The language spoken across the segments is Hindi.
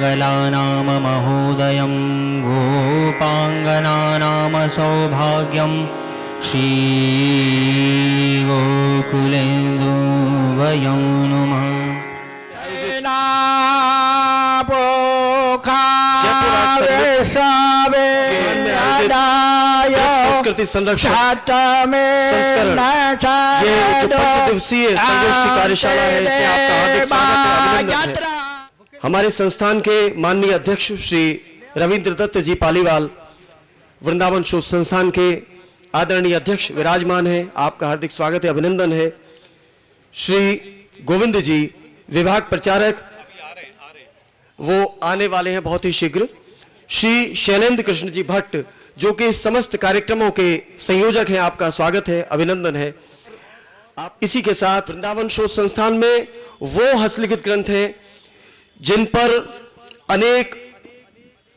मङ्गलानां महोदयं गोपाङ्गनानां सौभाग्यं श्रीगोकुलेन्दु वयं नुमः। संस्कृति संरक्षण संस्करण ये जो 5 दिवसीय संगोष्ठी कार्यशाला है इसमें आपका हार्दिक स्वागत है, अभिनंदन है। हमारे संस्थान के माननीय अध्यक्ष श्री रविंद्र दत्त जी पालीवाल, वृंदावन शोध संस्थान के आदरणीय अध्यक्ष विराजमान है, आपका हार्दिक स्वागत है, अभिनंदन है। श्री गोविंद जी विभाग प्रचारक, वो आने वाले हैं बहुत ही शीघ्र। श्री शैलेंद्र कृष्ण जी भट्ट जो कि समस्त कार्यक्रमों के संयोजक हैं, आपका स्वागत है, अभिनंदन है। आप इसी के साथ वृंदावन शोध संस्थान में वो हस्तलिखित ग्रंथ हैं जिन पर अनेक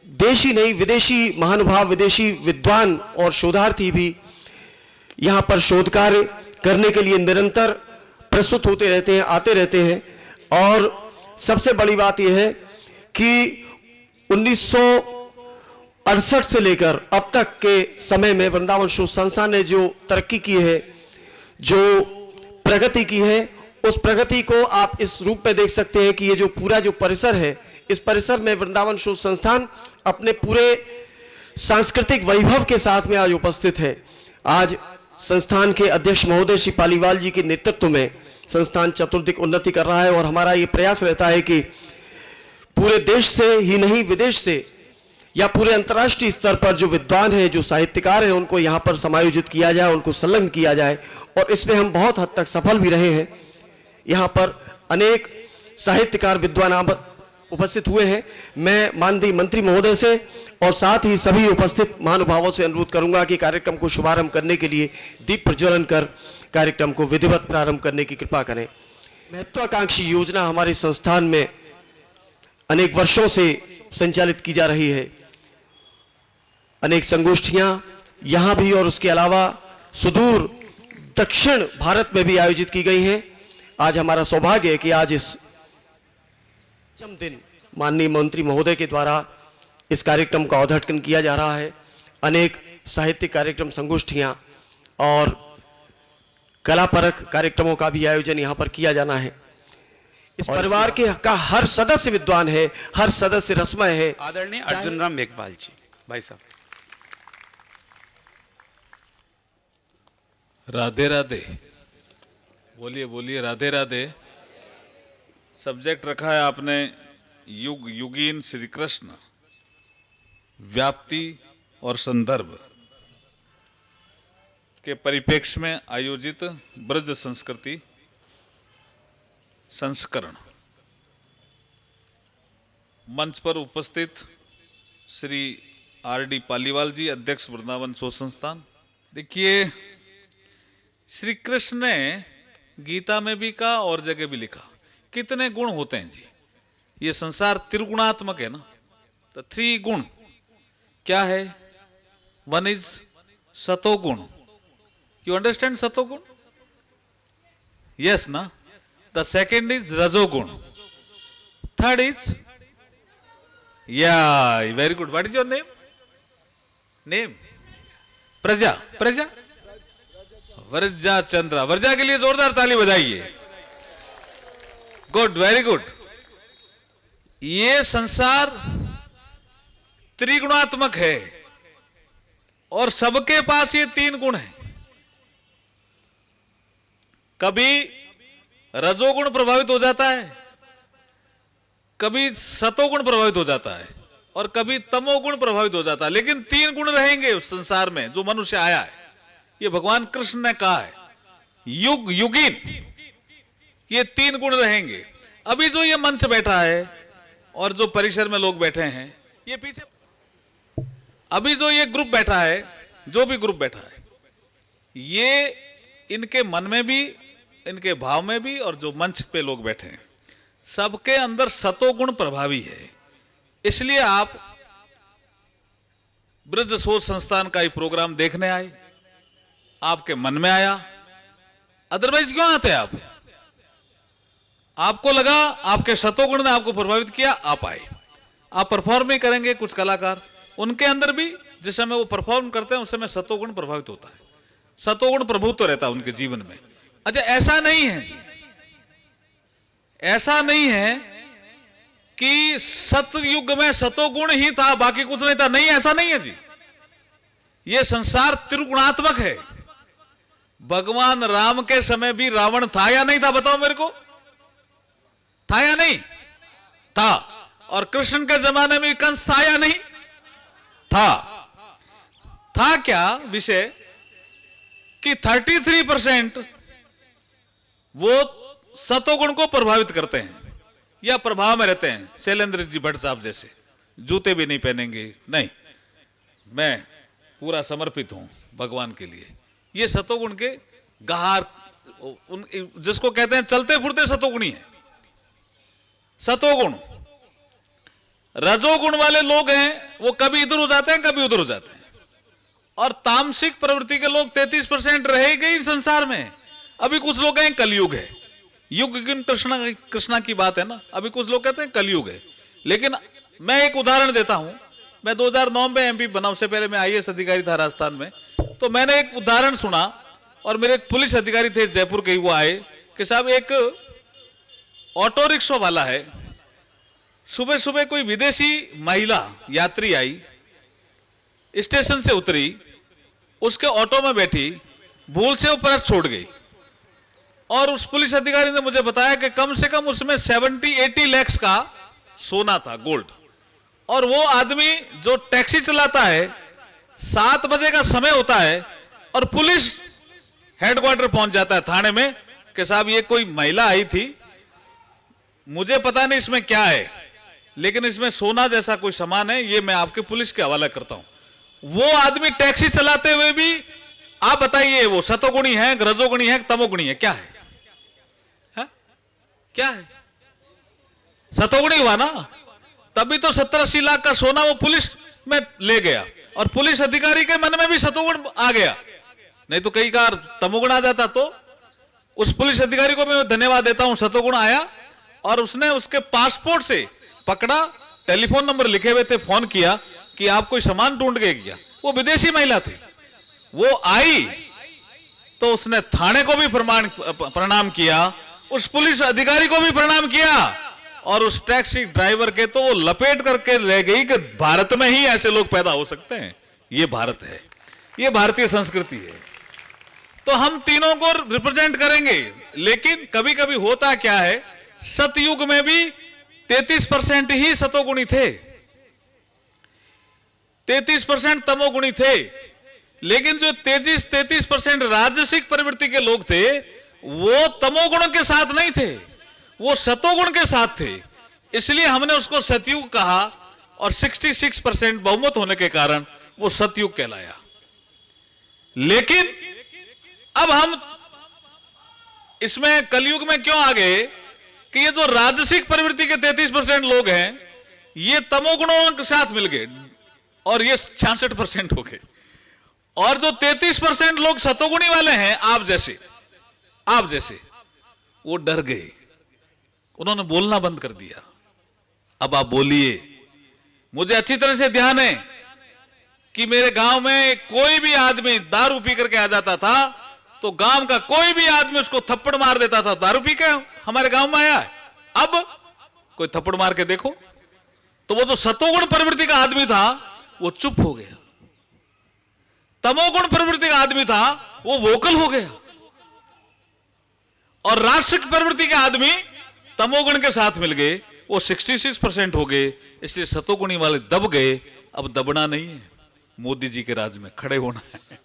देशी नहीं विदेशी महानुभाव, विदेशी विद्वान और शोधार्थी भी यहाँ पर शोध कार्य करने के लिए निरंतर प्रस्तुत होते रहते हैं, आते रहते हैं। और सबसे बड़ी बात यह है कि 1968 से लेकर अब तक के समय में वृंदावन शोध संस्थान ने जो तरक्की की है, जो प्रगति की है, उस प्रगति को आप इस रूप में देख सकते हैं कि ये जो पूरा जो परिसर है, इस परिसर में वृंदावन शोध संस्थान अपने पूरे सांस्कृतिक वैभव के साथ में आज उपस्थित है। आज संस्थान के अध्यक्ष महोदय श्री पालीवाल जी के नेतृत्व में संस्थान चतुर्दिक उन्नति कर रहा है और हमारा ये प्रयास रहता है कि पूरे देश से ही नहीं विदेश से या पूरे अंतर्राष्ट्रीय स्तर पर जो विद्वान हैं, जो साहित्यकार हैं, उनको यहाँ पर समायोजित किया जाए, उनको संलग्न किया जाए। और इसमें हम बहुत हद तक सफल भी रहे हैं। यहाँ पर अनेक साहित्यकार विद्वान उपस्थित हुए हैं। मैं माननीय मंत्री महोदय से और साथ ही सभी उपस्थित महानुभावों से अनुरोध करूंगा कि कार्यक्रम को शुभारंभ करने के लिए दीप प्रज्वलन कर कार्यक्रम को विधिवत प्रारंभ करने की कृपा करें। महत्वाकांक्षी योजना हमारे संस्थान में अनेक वर्षों से संचालित की जा रही है। अनेक संगोष्ठियां यहां भी और उसके अलावा सुदूर दक्षिण भारत में भी आयोजित की गई हैं। आज हमारा सौभाग्य है कि आज इस दिन माननीय मंत्री महोदय के द्वारा इस कार्यक्रम का औद्घाटन किया जा रहा है। अनेक साहित्यिक कार्यक्रम, संगोष्ठियां और कलापरक कार्यक्रमों का भी आयोजन यहां पर किया जाना है। इस परिवार के का हर सदस्य विद्वान है, हर सदस्य रसमय है। आदरणीय अर्जुन राम मेघवाल जी, भाई साहब। राधे राधे, बोलिए बोलिए राधे राधे। सब्जेक्ट रखा है आपने युग युगीन श्री कृष्ण, व्याप्ति और संदर्भ के परिप्रेक्ष्य में आयोजित ब्रज संस्कृति संस्करण। मंच पर उपस्थित श्री आर.डी. पालीवाल जी, अध्यक्ष वृंदावन शोध संस्थान। देखिए, श्री कृष्ण ने गीता में भी कहा और जगह भी लिखा, कितने गुण होते हैं जी। ये संसार त्रिगुणात्मक है ना, तो 3 गुण क्या है? 1 इज सतोगुण। You understand satogun? यस ना। The second is Rajogun. Third is, yeah, very good. What is your name? Name? प्रजा, प्रजा, वर्जा चंद्रा। वर्जा के लिए जोरदार ताली बजाइए। Good, very good. ये संसार त्रिगुणात्मक है और सबके पास ये 3 गुण हैं। कभी रजोगुण प्रभावित हो जाता है, कभी सतोगुण प्रभावित हो जाता है और कभी तमोगुण प्रभावित हो जाता है, लेकिन 3 गुण रहेंगे उस संसार में जो मनुष्य आया है। ये भगवान कृष्ण ने कहा है, युग युगीन, ये 3 गुण रहेंगे। अभी जो ये मंच बैठा है और जो परिसर में लोग बैठे हैं, ये पीछे अभी जो ये ग्रुप बैठा है, जो भी ग्रुप बैठा है, ये इनके मन में भी, इनके भाव में भी, और जो मंच पे लोग बैठे हैं, सबके अंदर सतोगुण प्रभावी है। इसलिए आप ब्रज शोध संस्थान का ये प्रोग्राम देखने आए, आपके मन में आया, अदरवाइज क्यों आते आप? आपको लगा, आपके सतोगुण ने आपको प्रभावित किया, आप आए। आप परफॉर्म ही करेंगे कुछ कलाकार, उनके अंदर भी जिस समय वो परफॉर्म करते हैं उस समय सतोगुण प्रभावित होता है, सतोगुण प्रभुत्व रहता है उनके जीवन में। अच्छा, ऐसा नहीं है जी, ऐसा नहीं है कि सतयुग में सतोगुण ही था बाकी कुछ नहीं था, नहीं, ऐसा नहीं है जी। ये संसार त्रिगुणात्मक है। भगवान राम के समय भी रावण था या नहीं था, बताओ मेरे को, था या नहीं था? और कृष्ण के जमाने में कंस था या नहीं था? था क्या विषय कि 33% वो सतोगुण को प्रभावित करते हैं या प्रभाव में रहते हैं। शैलेंद्र जी भट्ट साहब जैसे जूते भी नहीं पहनेंगे, नहीं, मैं पूरा समर्पित हूं भगवान के लिए। ये सतोगुण के गहार, जिसको कहते हैं चलते फिरते सतोगुणी है। सतोगुण, रजोगुण वाले लोग हैं वो कभी इधर हो जाते हैं कभी उधर हो जाते हैं, और तामसिक प्रवृत्ति के लोग 33% रहेंगे ही संसार में। अभी कुछ लोग हैं कलयुग है, युग कृष्णा की बात है ना, अभी कुछ लोग कहते हैं कलयुग है। लेकिन मैं एक उदाहरण देता हूं, मैं 2009 में एमपी बना, उससे पहले मैं आईएएस अधिकारी था राजस्थान में। तो मैंने एक उदाहरण सुना और मेरे एक पुलिस अधिकारी थे जयपुर के, वो आए कि साहब एक ऑटो रिक्शा वाला है, सुबह सुबह कोई विदेशी महिला यात्री आई, स्टेशन से उतरी, उसके ऑटो में बैठी, भूल से वो पर्स छोड़ गई। और उस पुलिस अधिकारी ने मुझे बताया कि कम से कम उसमें 70-80 लाख का सोना था, गोल्ड। और वो आदमी जो टैक्सी चलाता है, 7 बजे का समय होता है और पुलिस हेडक्वार्टर पहुंच जाता है थाने में कि साहब ये कोई महिला आई थी, मुझे पता नहीं इसमें क्या है, लेकिन इसमें सोना जैसा कोई सामान है, ये मैं आपके पुलिस के हवाला करता हूं। वो आदमी टैक्सी चलाते हुए भी, आप बताइए वो सतोगुणी है, रजोगुणी है, तमोगुणी है, क्या है? क्या है? सतोगुणी हुआ ना, तभी तो 70-80 लाख का सोना वो पुलिस में ले गया, और पुलिस अधिकारी के मन में भी सतोगुण आ गया, नहीं तो कई बार तमोगुण आ जाता। तो उस पुलिस अधिकारी को मैं धन्यवाद देता हूं, सतोगुण आया और उसने उसके पासपोर्ट से पकड़ा, टेलीफोन नंबर लिखे हुए थे, फोन किया कि आप कोई सामान ढूंढ के गया। वो विदेशी महिला थी, वो आई तो उसने थाने को भी प्रणाम किया, उस पुलिस अधिकारी को भी प्रणाम किया, और उस टैक्सी ड्राइवर के तो वो लपेट करके ले गई कि भारत में ही ऐसे लोग पैदा हो सकते हैं, ये भारत है, ये भारतीय संस्कृति है। तो हम तीनों को रिप्रेजेंट करेंगे। लेकिन कभी कभी होता क्या है, सतयुग में भी 33% ही सतोगुणी थे, 33% तमोगुणी थे। लेकिन जो 33% राजसिक प्रवृत्ति के लोग थे, वो तमोगुण के साथ नहीं थे, वो सतोगुण के साथ थे। इसलिए हमने उसको सतयुग कहा, और 66% बहुमत होने के कारण वो सतयुग कहलाया। लेकिन अब हम इसमें कलयुग में क्यों आ गए कि ये जो राजसिक प्रवृत्ति के 33% लोग हैं, ये तमोगुणों के साथ मिल गए और ये 66% हो गए। और जो 33% लोग सतोगुणी वाले हैं, आप जैसे वो डर गए, उन्होंने बोलना बंद कर दिया। अब आप बोलिए। मुझे अच्छी तरह से ध्यान है कि मेरे गांव में कोई भी आदमी दारू पी करके आ जाता था तो गांव का कोई भी आदमी उसको थप्पड़ मार देता था, दारू पी के हमारे गांव में आया है। अब कोई थप्पड़ मार के देखो तो वो जो सतोगुण प्रवृत्ति का आदमी था वो चुप हो गया, तमोगुण प्रवृत्ति का आदमी था वो वोकल हो गया, और राजसिक प्रवृत्ति के आदमी तमोगुण के साथ मिल गए, वो 66% हो गए। इसलिए सतोगुणी वाले दब गए। अब दबना नहीं है, मोदी जी के राज में खड़े होना है।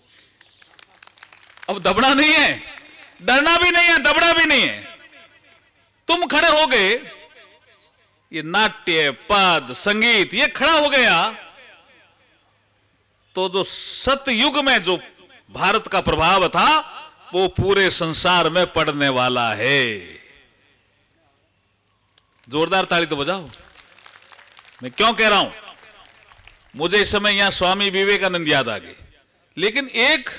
अब दबना नहीं है, डरना भी नहीं है, दबना भी नहीं है। तुम खड़े हो गए, ये नाट्य, पद, संगीत ये खड़ा हो गया, तो जो सतयुग में जो भारत का प्रभाव था वो पूरे संसार में पड़ने वाला है। जोरदार ताली तो बजाओ। मैं क्यों कह रहा हूं, मुझे इस समय यहां स्वामी विवेकानंद याद आ गए, लेकिन एक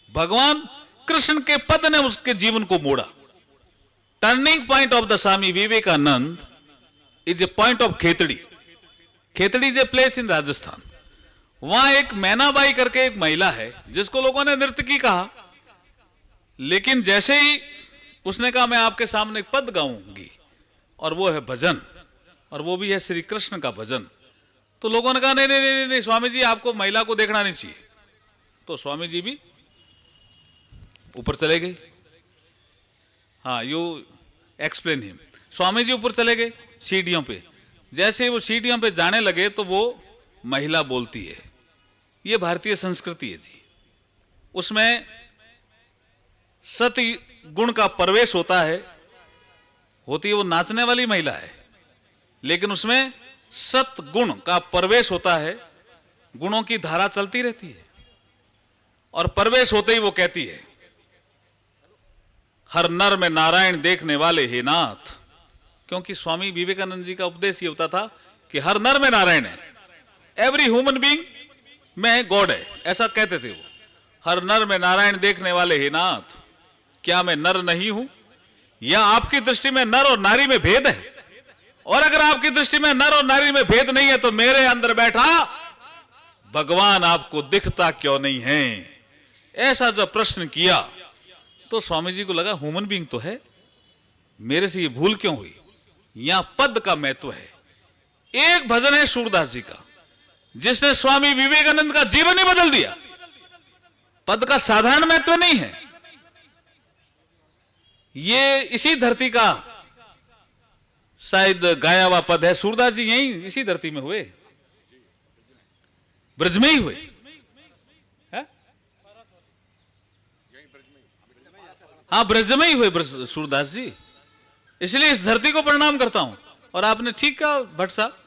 भगवान कृष्ण के पद ने उसके जीवन को मोड़ा। Turning point of the Swami Vivekananda is a point of Khetri. Khetri is a place in Rajasthan. वहां एक मैनाबाई करके एक महिला है जिसको लोगों ने नर्तकी कहा, लेकिन जैसे ही उसने कहा मैं आपके सामने एक पद गाऊंगी और वो है भजन, और वो भी है श्री कृष्ण का भजन, तो लोगों ने कहा नहीं नहीं नहीं नहीं स्वामी जी आपको महिला को देखना नहीं चाहिए। तो स्वामी जी भी ऊपर चले गए। हाँ, you explain him. Swami ji ऊपर चले गए सीढ़ियों पे। जैसे वो सीढ़ियों पे जाने लगे तो वो महिला बोलती है। ये भारतीय संस्कृति है जी, उसमें सती गुण का प्रवेश होता है, होती है वो नाचने वाली महिला है, लेकिन उसमें सत गुण का प्रवेश होता है, गुणों की धारा चलती रहती है, और प्रवेश होते ही वो कहती है हर नर में नारायण देखने वाले हे नाथ। क्योंकि स्वामी विवेकानंद जी का उपदेश ये होता था कि हर नर में नारायण है, एवरी ह्यूमन बीइंग में गॉड है, ऐसा कहते थे वो। हर नर में नारायण देखने वाले हे नाथ, क्या मैं नर नहीं हूं? या आपकी दृष्टि में नर और नारी में भेद है? और अगर आपकी दृष्टि में नर और नारी में भेद नहीं है तो मेरे अंदर बैठा भगवान आपको दिखता क्यों नहीं है? ऐसा जब प्रश्न किया तो स्वामी जी को लगा ह्यूमन बीइंग तो है, मेरे से ये भूल क्यों हुई? यहां पद का महत्व है। एक भजन है सूरदास जी का जिसने स्वामी विवेकानंद का जीवन ही बदल दिया। पद का साधारण महत्व नहीं है, ये इसी धरती का शायद गाया हुआ पद है। सूरदास जी यहीं इसी धरती में हुए, ब्रज में ही हुए। हाँ, ब्रज में ही हुए सूरदास जी, इसलिए इस धरती को प्रणाम करता हूं। और आपने ठीक कहा भट्ट साहब,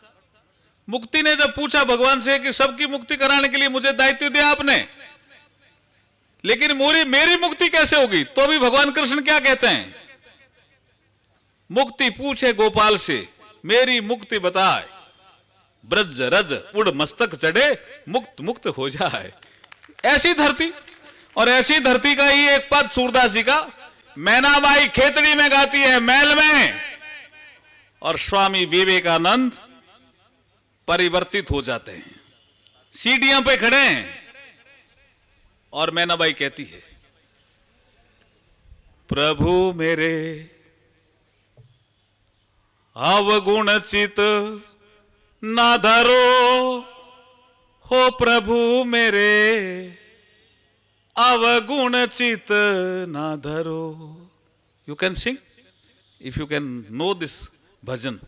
मुक्ति ने जब पूछा भगवान से कि सबकी मुक्ति कराने के लिए मुझे दायित्व दिया आपने, लेकिन मेरी मुक्ति कैसे होगी? तो भी भगवान कृष्ण क्या कहते हैं? मुक्ति पूछे गोपाल से, मेरी मुक्ति बताए, ब्रज रज उड़ मस्तक चढ़े, मुक्त मुक्त हो जाए। ऐसी धरती, और ऐसी धरती का ही एक पद सूरदास जी का, मैनाबाई खेतड़ी में गाती है महल में, और स्वामी विवेकानंद परिवर्तित हो जाते हैं, सीढ़ियों पे खड़े हैं, और मैनाबाई कहती है प्रभु मेरे अवगुण चित ना धरो, हो प्रभु मेरे अवगुण चित ना धरो। You can sing if you can know this bhajan.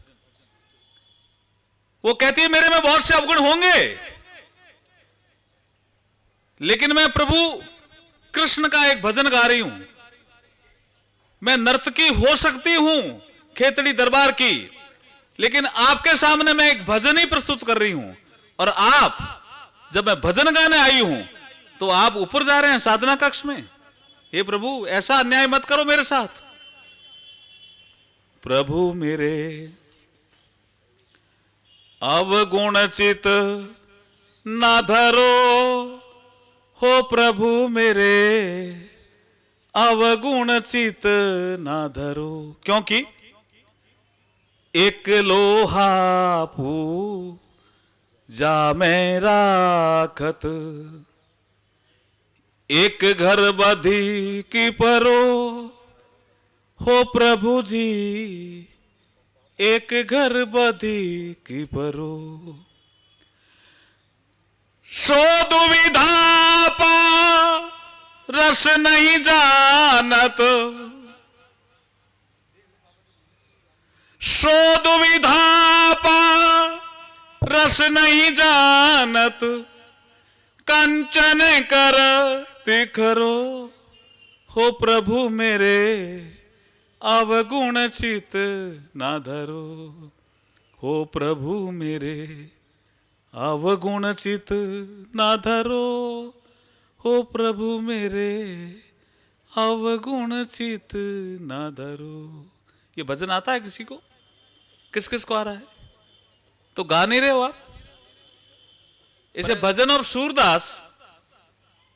वो कहती है मेरे में बहुत से अवगुण होंगे, लेकिन मैं प्रभु कृष्ण का एक भजन गा रही हूं। मैं नर्तकी हो सकती हूं खेतड़ी दरबार की, लेकिन आपके सामने मैं एक भजन ही प्रस्तुत कर रही हूं। और आप, जब मैं भजन गाने आई हूं तो आप ऊपर जा रहे हैं साधना कक्ष में। हे प्रभु, ऐसा अन्याय मत करो मेरे साथ। प्रभु मेरे अवगुण चित ना धरो, हो प्रभु मेरे अवगुण चित ना धरो। क्योंकि एक लोहा पूजा में राखत, एक घर बधी की परो, हो प्रभु जी एक घर बधी की परो। सो दुविधा पा रस नहीं जानत, सो दुविधा पा रस नहीं जानत, कंचन कर तिखरो, हो प्रभु मेरे अवगुण चित ना धरो, हो प्रभु मेरे अवगुण चित ना धरो, हो प्रभु मेरे अवगुण चित ना धरो। ये भजन आता है किसी को? किस किस को आ रहा है? तो गा नहीं रहे हो आप? इसे bhajan of Surdas,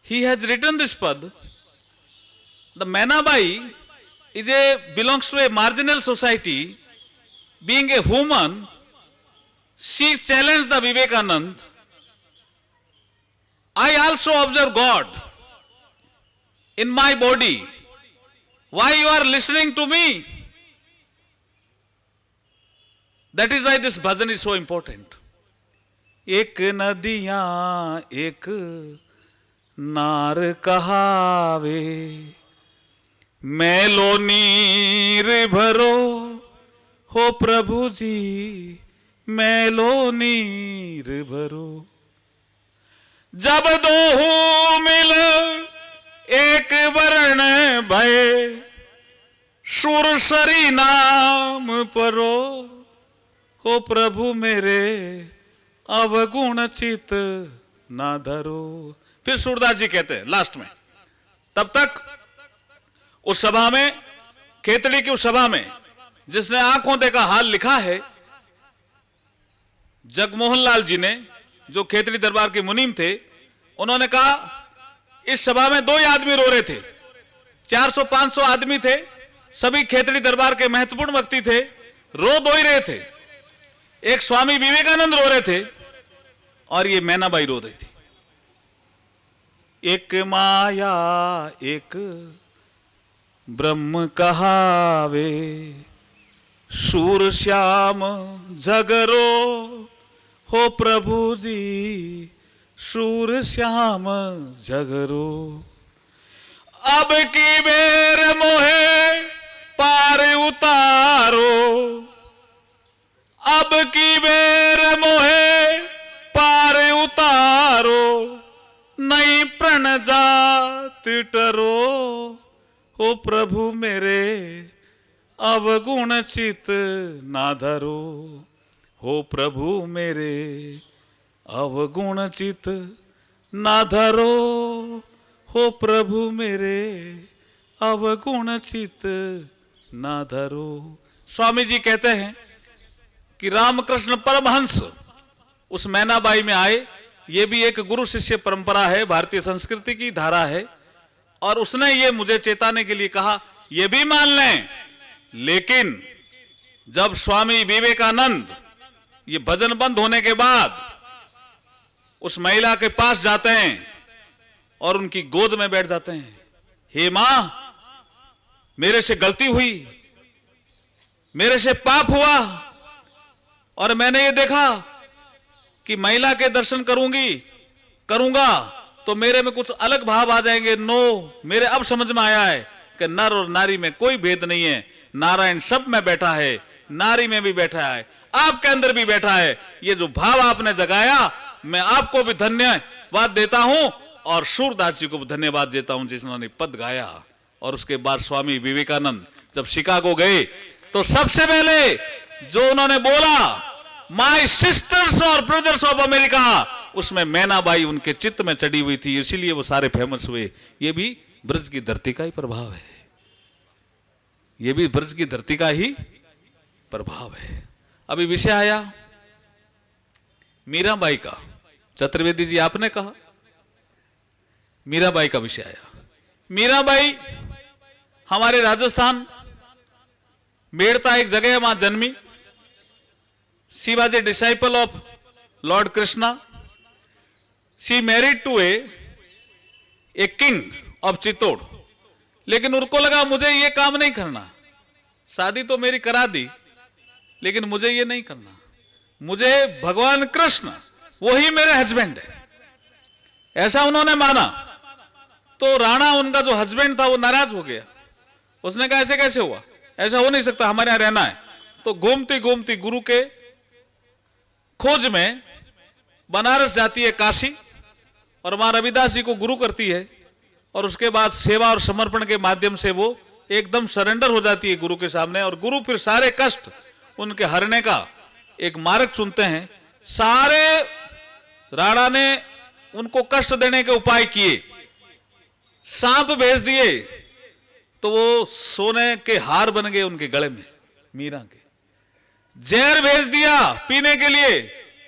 he has written this pad. The Menabai belongs to a marginal society. Being a woman, she challenged the Vivekanand, I also observe God in my body. Why you are listening to me? That is why this bhajan is so important. एक नदियां एक नार कहावे, मैलो नीर भरो हो प्रभु जी, मैलो नीर भरो। जब दोहू मिल एक वरण भय, सुरसरी नाम परो हो प्रभु मेरे, अवगुण चित ना धरो। फिर सूरदास जी कहते हैं लास्ट में, तब तक उस सभा में, खेतड़ी की उस सभा में जिसने आंखों देखा हाल लिखा है, जगमोहन लाल जी ने, जो खेतड़ी दरबार के मुनीम थे, उन्होंने कहा इस सभा में 2 ही आदमी रो रहे थे, 400-500 आदमी थे, सभी खेतड़ी दरबार के महत्वपूर्ण व्यक्ति थे, रो 2 ही रहे थे। एक स्वामी विवेकानंद रो रहे थे और ये मैनाबाई रो रही थी। एक माया एक ब्रह्म कहावे, सूर श्याम जगरो हो प्रभु जी, सूर श्याम जगरो। अब की बेर मोहे पार उतारो, अब की बेर मोहे पार उतारो, नई प्रण जात टरो हो प्रभु मेरे, अवगुण चित ना धरो हो प्रभु मेरे, अवगुण चित ना धरो हो प्रभु मेरे, अवगुण चित ना धरो। स्वामी जी कहते हैं कि रामकृष्ण परमहंस उस मैनाबाई में आए। ये भी एक गुरु शिष्य परंपरा है, भारतीय संस्कृति की धारा है, और उसने ये मुझे चेताने के लिए कहा ये भी मान लें, लेकिन जब स्वामी विवेकानंद ये भजन बंद होने के बाद उस महिला के पास जाते हैं और उनकी गोद में बैठ जाते हैं, हे मां मेरे से गलती हुई, मेरे से पाप हुआ, और मैंने ये देखा कि महिला के दर्शन करूंगा तो मेरे में कुछ अलग भाव आ जाएंगे। नो, मेरे अब समझ में आया है कि नर और नारी में कोई भेद नहीं है, नारायण सब में बैठा है, नारी में भी बैठा है, आपके अंदर भी बैठा है। ये जो भाव आपने जगाया, मैं आपको भी धन्यवाद देता हूं और सूरदास जी को भी धन्यवाद देता हूं जिन्होंने पद गाया। और उसके बाद स्वामी विवेकानंद जब शिकागो गए तो सबसे पहले जो उन्होंने बोला, माय सिस्टर्स और ब्रदर्स ऑफ अमेरिका, उसमें मैनाबाई उनके चित्त में चढ़ी हुई थी, इसीलिए वो सारे फेमस हुए। ये भी ब्रज की धरती का ही प्रभाव है, ये भी ब्रज की धरती का ही प्रभाव है। अभी विषय आया मीराबाई का, चतुर्वेदी जी आपने कहा मीराबाई का विषय आया। मीराबाई हमारे राजस्थान मेड़ता एक जगह है, वहां जन्मी। She was a disciple of Lord Krishna. She married to a king of Chittor. लेकिन उनको लगा मुझे ये काम नहीं करना, शादी तो मेरी करा दी लेकिन मुझे ये नहीं करना, मुझे भगवान कृष्ण वही मेरे हस्बैंड है, ऐसा उन्होंने माना। तो राणा उनका जो हस्बैंड था वो नाराज हो गया, उसने कहा ऐसे कैसे हुआ, ऐसा हो नहीं सकता, हमारे यहां रहना है। तो घूमती घूमती गुरु के खोज में बनारस जाती है, काशी, और वहां रविदास जी को गुरु करती है, और उसके बाद सेवा और समर्पण के माध्यम से वो एकदम सरेंडर हो जाती है गुरु के सामने। और गुरु फिर सारे कष्ट उनके हरने का एक मार्ग चुनते हैं। सारे राणा ने उनको कष्ट देने के उपाय किए, सांप भेज दिए तो वो सोने के हार बन गए उनके गले में, मीरा के। जहर भेज दिया पीने के लिए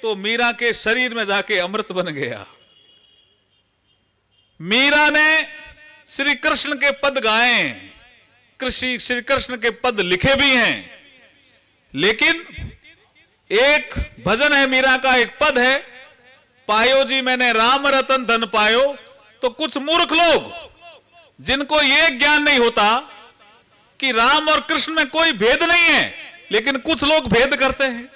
तो मीरा के शरीर में जाके अमृत बन गया। मीरा ने श्री कृष्ण के पद गाए, श्री कृष्ण के पद लिखे भी हैं, लेकिन एक भजन है मीरा का, एक पद है, पायो जी मैंने राम रतन धन पायो। तो कुछ मूर्ख लोग जिनको ये ज्ञान नहीं होता कि राम और कृष्ण में कोई भेद नहीं है, लेकिन कुछ लोग भेद करते हैं।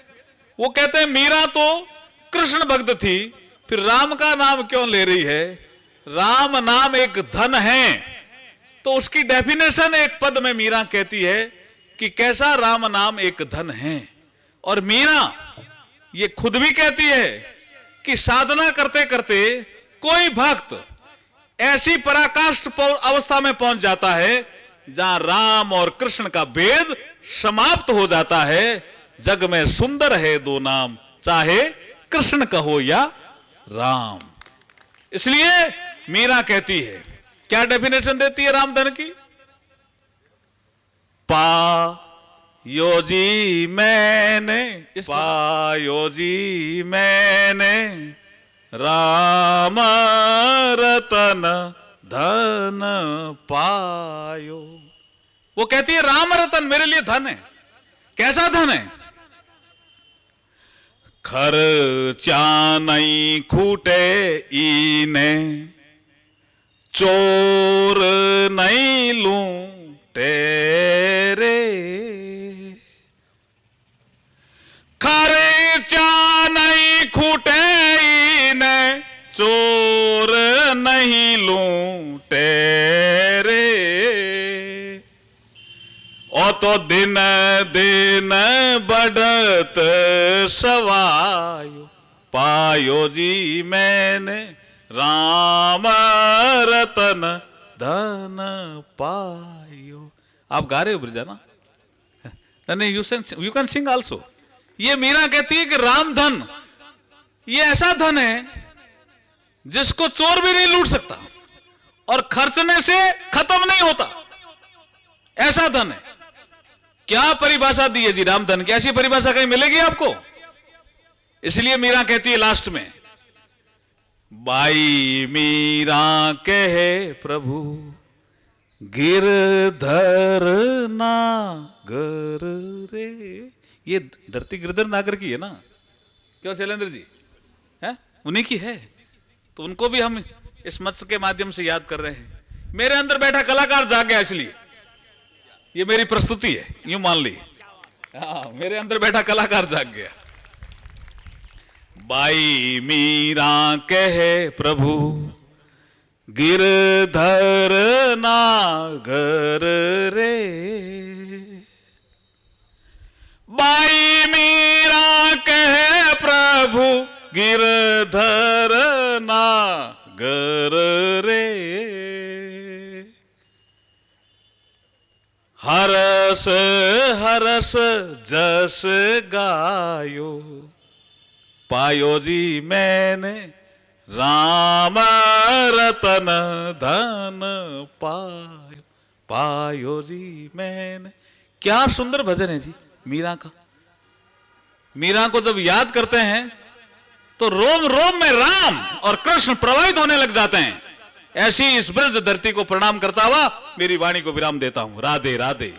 वो कहते हैं मीरा तो कृष्ण भक्त थी, फिर राम का नाम क्यों ले रही है? राम नाम एक धन है। तो उसकी डेफिनेशन एक पद में मीरा कहती है कि कैसा राम नाम एक धन है। और मीरा ये खुद भी कहती है कि साधना करते करते कोई भक्त ऐसी पराकाष्ठ अवस्था में पहुंच जाता है जहां राम और कृष्ण का भेद समाप्त हो जाता है। जग में सुंदर है दो नाम, चाहे कृष्ण कहो या राम। इसलिए मीरा कहती है, क्या डेफिनेशन देती है रामधन की? पायो जी मैंने, पायो जी मैंने राम रतन धन पायो। वो कहती है राम रतन मेरे लिए धन है। कैसा धन है? खर्चा नहीं खूटे इने, चोर नहीं लूं तेरे। खर्चा नहीं खूटे इने, चोर नहीं लूं तेरे। ओ तो दिन दिन बढ़त सवायो, पायो जी मैंने राम रतन धन पायो। आप गा रहे हो ब्रजाना? नहीं, यू कैन सिंग आल्सो। ये मीरा कहती है कि राम धन ये ऐसा धन है जिसको चोर भी नहीं लूट सकता और खर्चने से खत्म नहीं होता। ऐसा धन है। क्या परिभाषा दी है जी रामधन की? ऐसी परिभाषा कहीं मिलेगी आपको? इसलिए मीरा कहती है लास्ट में, बाई मीरा कहे प्रभु गिरधर नागर रे। ये धरती गिरधर नागर की है ना? क्यों शैलेंद्र जी? है उन्हीं की है। तो उनको भी हम इस मंच के माध्यम से याद कर रहे हैं। मेरे अंदर बैठा कलाकार जाग गया, इसलिए ये मेरी प्रस्तुति है, यूं मान ली। मेरे अंदर बैठा कलाकार जाग गया। बाई मीरा कहे प्रभु गिरधर नागर रे। बाई मीरा कहे प्रभु गिरधर नागर रे। हरस हरस जस गायो, पायो जी मैंने राम रतन धन पायो। पायो जी मैंने। क्या सुंदर भजन है जी मीरा का। मीरा को जब याद करते हैं तो रोम रोम में राम और कृष्ण प्रवाहित होने लग जाते हैं। ऐसी इस ब्रज धरती को प्रणाम करता हुआ मेरी वाणी को विराम देता हूं। राधे राधे।